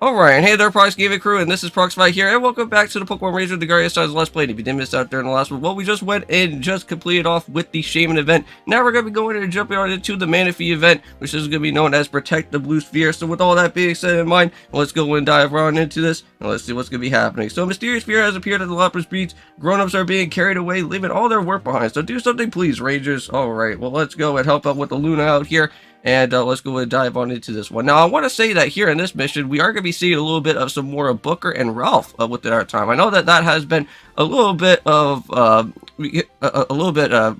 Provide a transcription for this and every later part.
Alright, hey there, Prox Gaming Crew, and this is Proxify here, and welcome back to the Pokemon Ranger the Guardian Stars Let's Play. If you didn't miss out during the last one, well, we just went and just completed off with the Shaman event. Now we're going to be going and jumping on into the Manaphy event, which is going to be known as Protect the Blue Sphere. So with all that being said in mind, let's go and dive right into this, and let's see what's going to be happening. So a mysterious sphere has appeared at the Leopard's Beach. Grown-ups are being carried away, leaving all their work behind. So do something please, Rangers. Alright, well, let's go and help out with the Luna out here. And let's go and dive on into this one. Now, I want to say that here in this mission, we are going to be seeing a little bit of some more of Booker and Ralph within our time. I know that that has been a little bit of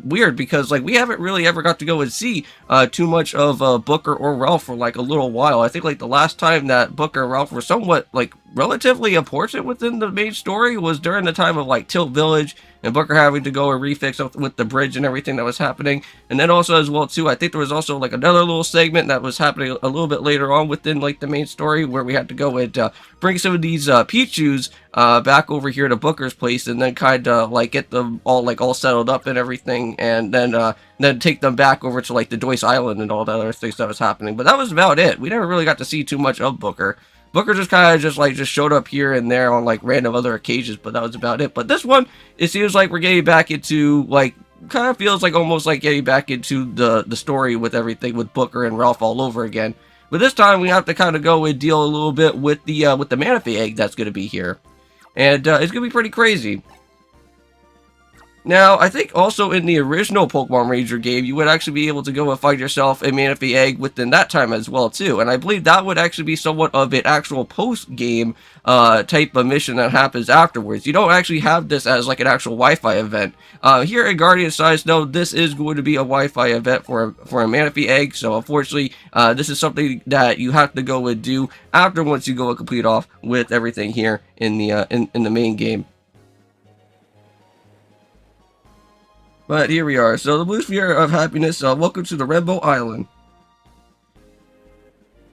weird because like we haven't really ever got to go and see too much of Booker or Ralph for like a little while. I think like the last time that Booker and Ralph were somewhat like relatively important within the main story was during the time of like Tilt Village and Booker having to go and refix up with the bridge and everything that was happening. And then also as well too, I think there was also like another little segment that was happening a little bit later on within like the main story where we had to go and bring some of these Pichus back over here to Booker's place and then kind of like get them all settled up and everything, and then take them back over to like the Joyce Island and all that other things that was happening. But that was about it. We never really got to see too much of Booker. Booker just kind of just showed up here and there on like random other occasions, but that was about it. But this one, it seems like we're getting back into like, kind of feels like almost like getting back into the story with everything with Booker and Ralph all over again. But this time we have to kind of go and deal a little bit with the Manaphy Egg that's going to be here, and it's going to be pretty crazy. Now, I think also in the original Pokemon Ranger game, you would actually be able to go and find yourself a Manaphy Egg within that time as well, too. And I believe that would actually be somewhat of an actual post-game type of mission that happens afterwards. You don't actually have this as like an actual Wi-Fi event. Here at Guardian Size, no, this is going to be a Wi-Fi event for a Manaphy Egg. So unfortunately, this is something that you have to go and do after once you go and complete off with everything here in the in the main game. But here we are. So the Blue Sphere of Happiness, welcome to the Rainbow Island.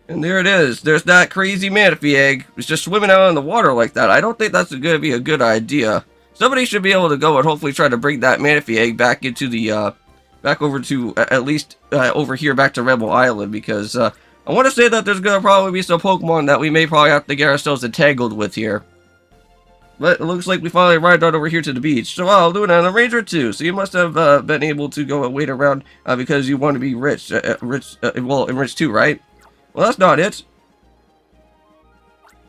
And there it is. There's that crazy Manaphy Egg. It's just swimming out in the water like that. I don't think that's going to be a good idea. Somebody should be able to go and hopefully try to bring that Manaphy Egg back into the, back over to, at least over here back to Rainbow Island. Because I want to say that there's going to probably be some Pokemon that we may probably have to get ourselves entangled with here. But it looks like we finally arrived on over here to the beach. So, Luna and a Ranger too. So you must have been able to go and wait around because you want to be rich. Well, enriched too, right? Well, that's not it.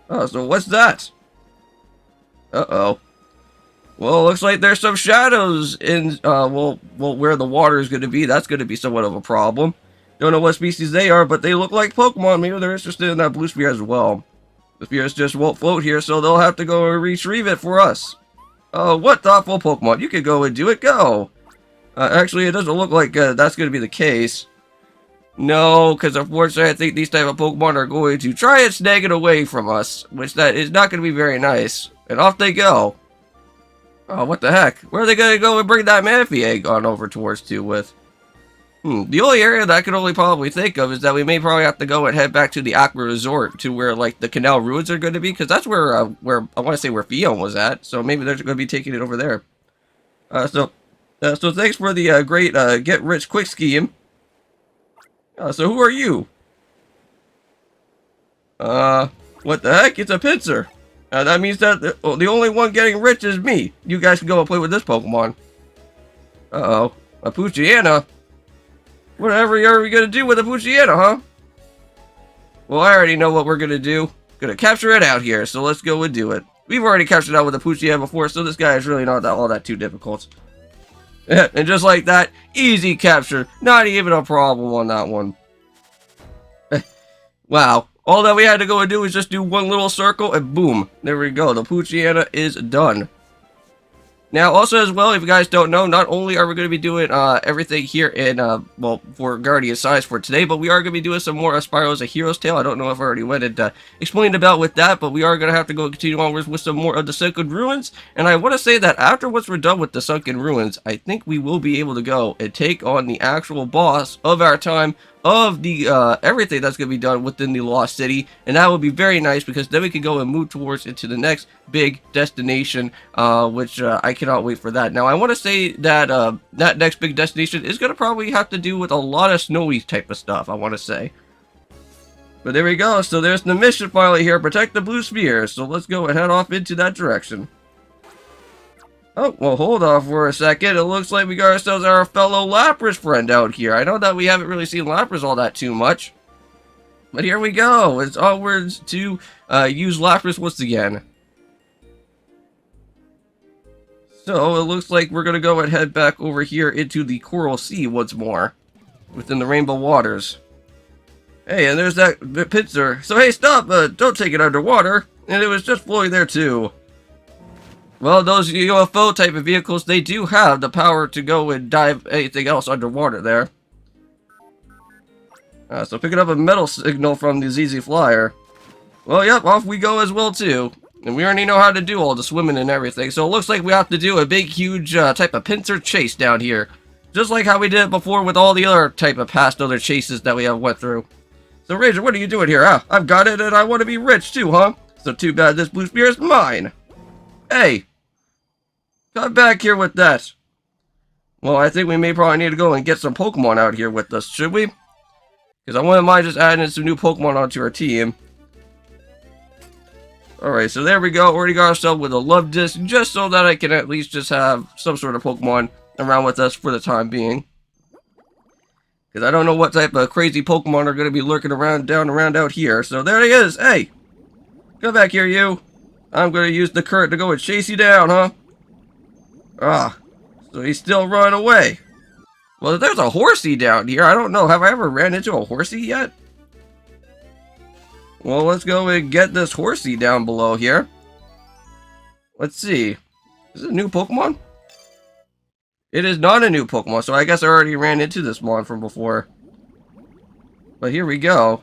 Oh, so what's that? Uh-oh. Well, looks like there's some shadows in, well, where the water is going to be. That's going to be somewhat of a problem. Don't know what species they are, but they look like Pokemon. Maybe they're interested in that Blue Sphere as well. The spheres just won't float here, so they'll have to go and retrieve it for us. Oh, what thoughtful Pokemon. You can go and do it. Go. Actually, it doesn't look like that's going to be the case. No, because unfortunately, I think these type of Pokemon are going to try and snag it away from us, which that is not going to be very nice. And off they go. Oh, what the heck? Where are they going to go and bring that Manaphy Egg on over towards to with? The only area that I could only probably think of is that we may probably have to go and head back to the Aqua Resort to where like the Canal Ruins are going to be, because that's where I want to say where Fion was at. So maybe they're going to be taking it over there. So thanks for the great get rich quick scheme. So who are you? What the heck? It's a Pinsir. That means that the only one getting rich is me. You guys can go and play with this Pokemon. Uh-oh. A Poochyena? Whatever are we gonna do with a Poochyena, huh? Well, I already know what we're gonna do. Gonna capture it out here, so let's go and do it. We've already captured out with a Poochyena before, so this guy is really not all that too difficult. And just like that, easy capture. Not even a problem on that one. Wow. All that we had to go and do is just do one little circle, and boom. There we go. The Poochyena is done. Now, also as well, if you guys don't know, not only are we going to be doing everything here in, well, for Guardian Size for today, but we are going to be doing some more Spyro's A Hero's Tale. I don't know if I already went and explained about with that, but we are going to have to go continue on with some more of the Sunken Ruins. And I want to say that after once we're done with the Sunken Ruins, I think we will be able to go and take on the actual boss of our time, of the everything that's going to be done within the Lost City, and that would be very nice because then we can go and move towards into the next big destination, which I cannot wait for that. Now I want to say that that next big destination is going to probably have to do with a lot of snowy type of stuff, I want to say. But there we go. So there's the mission finally here. Protect the blue sphere. So let's go and head off into that direction. Oh, well, hold on for a second. It looks like we got ourselves our fellow Lapras friend out here. I know that we haven't really seen Lapras all that too much. But here we go. It's onwards to use Lapras once again. So it looks like we're going to go and head back over here into the Coral Sea once more. Within the Rainbow Waters. Hey, and there's that pincer. So hey, stop! Don't take it underwater. And it was just floating there too. Well, those UFO type of vehicles, they do have the power to go and dive anything else underwater there. So picking up a metal signal from the ZZ Flyer. Well, yep, off we go as well too. And we already know how to do all the swimming and everything. So it looks like we have to do a big, huge type of pincer chase down here. Just like how we did it before with all the other type of past other chases that we have went through. So Razor, what are you doing here? Ah, I've got it and I want to be rich too, huh? So too bad this blue spear is mine. Hey! Come back here with that. Well, I think we may probably need to go and get some Pokemon out here with us, should we? Because I wouldn't mind just adding some new Pokemon onto our team. Alright, so there we go. Already got ourselves with a Love Disc, just so that I can at least just have some sort of Pokemon around with us for the time being. Because I don't know what type of crazy Pokemon are going to be lurking around out here. So there he is. Hey! Come back here, you. I'm going to use the current to go and chase you down, huh? Ah. So he's still running away. Well, there's a horsey down here. I don't know. Have I ever ran into a horsey yet? Well, let's go and get this horsey down below here. Let's see. Is it a new Pokemon? It is not a new Pokemon, so I guess I already ran into this one from before. But here we go.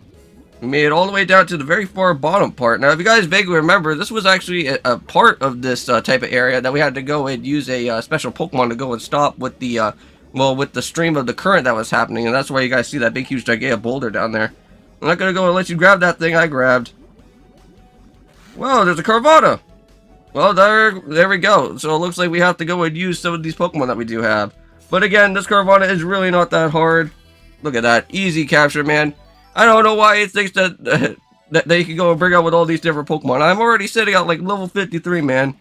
We made it all the way down to the very far bottom part. Now, if you guys vaguely remember, this was actually a part of this type of area that we had to go and use a special Pokemon to go and stop with the, well, with the stream of the current that was happening. And that's why you guys see that big, huge, gigantic boulder down there. I'm not going to go and let you grab that thing I grabbed. Whoa, there's a Carvana! Well, there we go. So it looks like we have to go and use some of these Pokemon that we do have. But again, this Carvana is really not that hard. Look at that. Easy capture, man. I don't know why it thinks that, that they can go and bring out with all these different Pokemon. I'm already sitting at like level 53, man.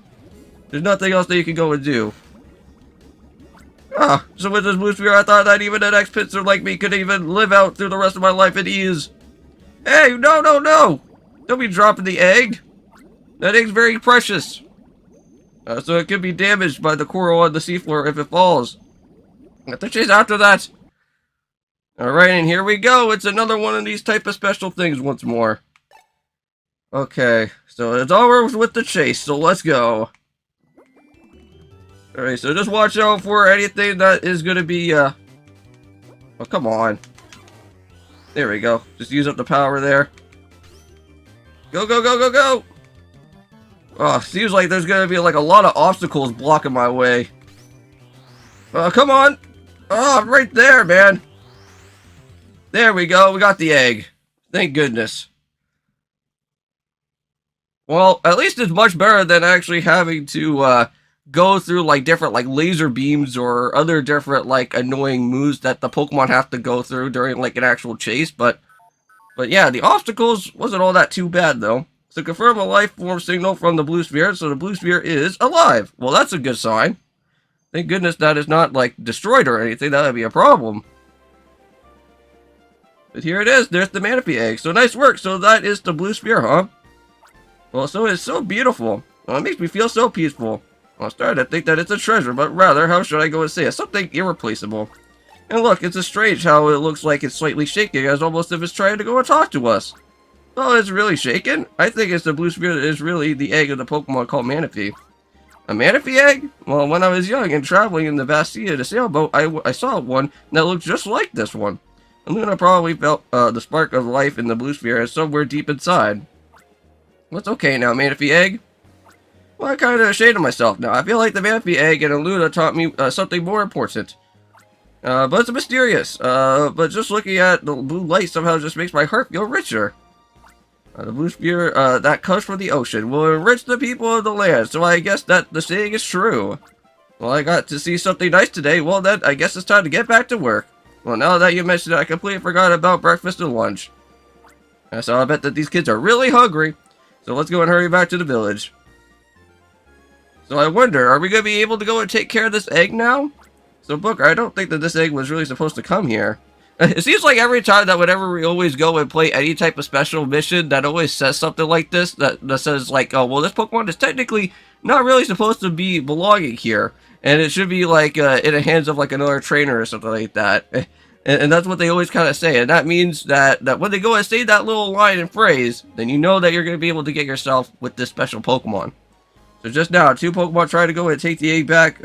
There's nothing else that you can go and do. Ah, so with this blue spear, I thought that even an ex-pincer like me could even live out through the rest of my life at ease. Hey, no, no, no! Don't be dropping the egg. That egg's very precious. So it could be damaged by the coral on the seafloor if it falls. I have to chase after that. Alright, and here we go. It's another one of these type of special things once more. Okay, so it's over with the chase, so let's go. Alright, so just watch out for anything that is going to be, oh, come on. There we go. Just use up the power there. Go, go, go, go, go! Oh, seems like there's going to be like a lot of obstacles blocking my way. Come on! Oh, right there, man! There we go, we got the egg. Thank goodness. Well, at least it's much better than actually having to go through like different like laser beams or other different like annoying moves that the Pokemon have to go through during like an actual chase. But yeah, the obstacles wasn't all that too bad though. So confirm a life form signal from the blue sphere, so the blue sphere is alive. Well, that's a good sign. Thank goodness that is not like destroyed or anything. That would be a problem. But here it is. There's the Manaphy Egg. So nice work. So that is the blue sphere, huh? Well, so it's so beautiful. Well, it makes me feel so peaceful. I'm starting to think that it's a treasure, but rather, how should I go and say it? Something irreplaceable. And look, it's strange how it looks like it's slightly shaking, as almost if it's trying to go and talk to us. Well, it's really shaking. I think it's the blue sphere that is really the egg of the Pokemon called Manaphy. A Manaphy egg? Well, when I was young and traveling in the vast sea in a sailboat, I saw one that looked just like this one. And Luna probably felt the spark of life in the blue sphere somewhere deep inside. What's okay now, Manaphy Egg? Well, I'm kind of ashamed of myself now. I feel like the Manaphy Egg and Luna taught me something more important. But it's mysterious. But just looking at the blue light somehow just makes my heart feel richer. The blue sphere that comes from the ocean will enrich the people of the land, so I guess that the saying is true. Well, I got to see something nice today. Well, then, I guess it's time to get back to work. Well, now that you mentioned it, I completely forgot about breakfast and lunch. So I bet that these kids are really hungry. So let's go and hurry back to the village. So I wonder, are we going to be able to go and take care of this egg now? So Booker, I don't think that this egg was really supposed to come here. It seems like every time that whenever we always go and play any type of special mission, that always says something like this, that says like, oh, well, this Pokemon is technically not really supposed to be belonging here. And it should be like in the hands of like another trainer or something like that. And that's what they always kind of say. And that means that when they go and say that little line and phrase, then you know that you're going to be able to get yourself with this special Pokemon. So just now, 2 Pokemon try to go and take the egg back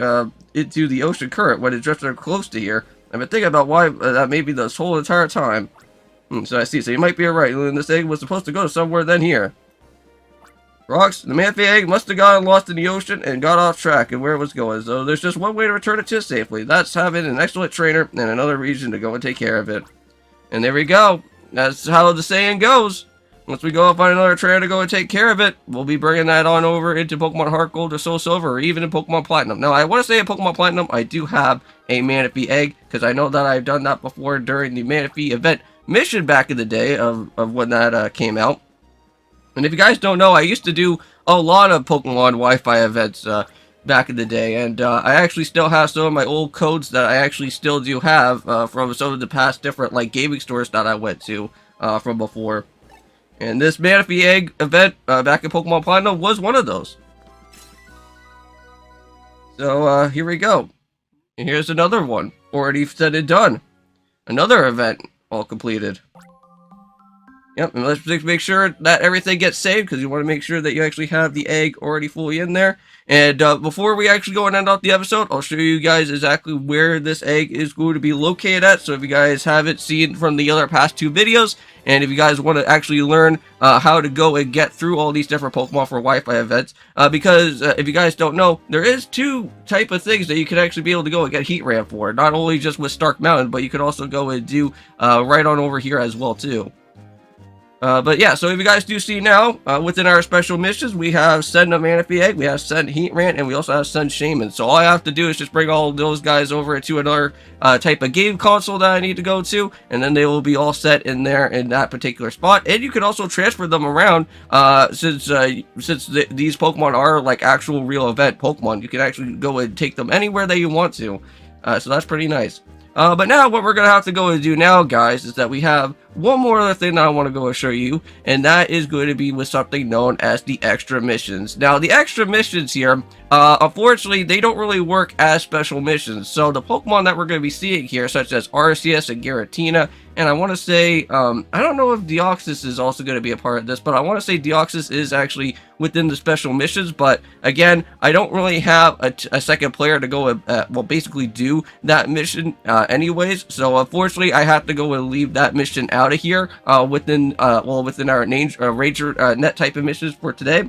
into the ocean current when it drifted close to here. I've been thinking about why that may be this whole entire time. So I see. So you might be right. This egg was supposed to go somewhere than here. Prox, the Manaphy Egg must have gotten lost in the ocean and got off track and where it was going. So there's just one way to return it to safely. That's having an excellent trainer in another region to go and take care of it. And there we go. That's how the saying goes. Once we go and find another trainer to go and take care of it, we'll be bringing that on over into Pokemon Heart Gold or Soul Silver, or even in Pokemon Platinum. Now, I want to say in Pokemon Platinum, I do have a Manaphy Egg, because I know that I've done that before during the Manaphy event mission back in the day of when that came out. And if you guys don't know, I used to do a lot of Pokemon Wi-Fi events back in the day, and I actually still have some of my old codes that I actually still do have from some of the past different like gaming stores that I went to from before. And this Manaphy Egg event back in Pokemon Platinum was one of those. So here we go. And here's another one. Already said and done. Another event all completed. Yep, and let's just make sure that everything gets saved, because you want to make sure that you actually have the egg already fully in there. And before we actually go and end off the episode, I'll show you guys exactly where this egg is going to be located at. So if you guys haven't seen from the other past 2 videos, and if you guys want to actually learn how to go and get through all these different Pokemon for Wi-Fi events, because if you guys don't know, there is 2 type of things that you can actually be able to go and get heat ram for. Not only just with Stark Mountain, but you can also go and do right on over here as well too. But yeah, so if you guys do see now, within our special missions, we have Send a Manaphy Egg, we have Send Heatran, and we also have Send Shaman. So all I have to do is just bring all those guys over to another type of game console that I need to go to, and then they will be all set in there in that particular spot. And you can also transfer them around, since these Pokemon are like actual real event Pokemon. You can actually go and take them anywhere that you want to. So that's pretty nice. But now what we're going to have to go and do now, guys, is that we have one more other thing that I want to go and show you, and that is going to be with something known as the extra missions. Now, the extra missions here, unfortunately, they don't really work as special missions. So the Pokemon that we're going to be seeing here, such as Arceus and Giratina, and I want to say, I don't know if Deoxys is also going to be a part of this, but I want to say Deoxys is actually within the special missions. But again, I don't really have a second player to go and, well, basically do that mission anyways. So unfortunately, I have to go and leave that mission out of here within our Ranger net type of missions for today.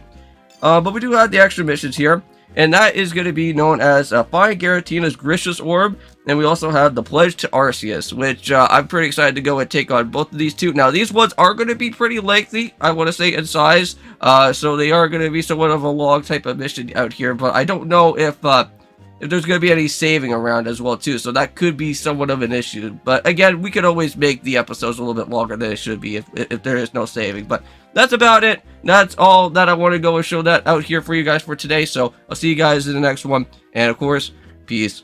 But we do have the extra missions here. And that is going to be known as Find Giratina's Gracious Orb. And we also have the Pledge to Arceus, which I'm pretty excited to go and take on both of these 2. Now, these ones are going to be pretty lengthy, I want to say, in size. So they are going to be somewhat of a long type of mission out here. But I don't know if there's going to be any saving around as well, too. So that could be somewhat of an issue. But again, we could always make the episodes a little bit longer than it should be if there is no saving. But that's about it. That's all that I want to go and show that out here for you guys for today. So I'll see you guys in the next one. And of course, peace.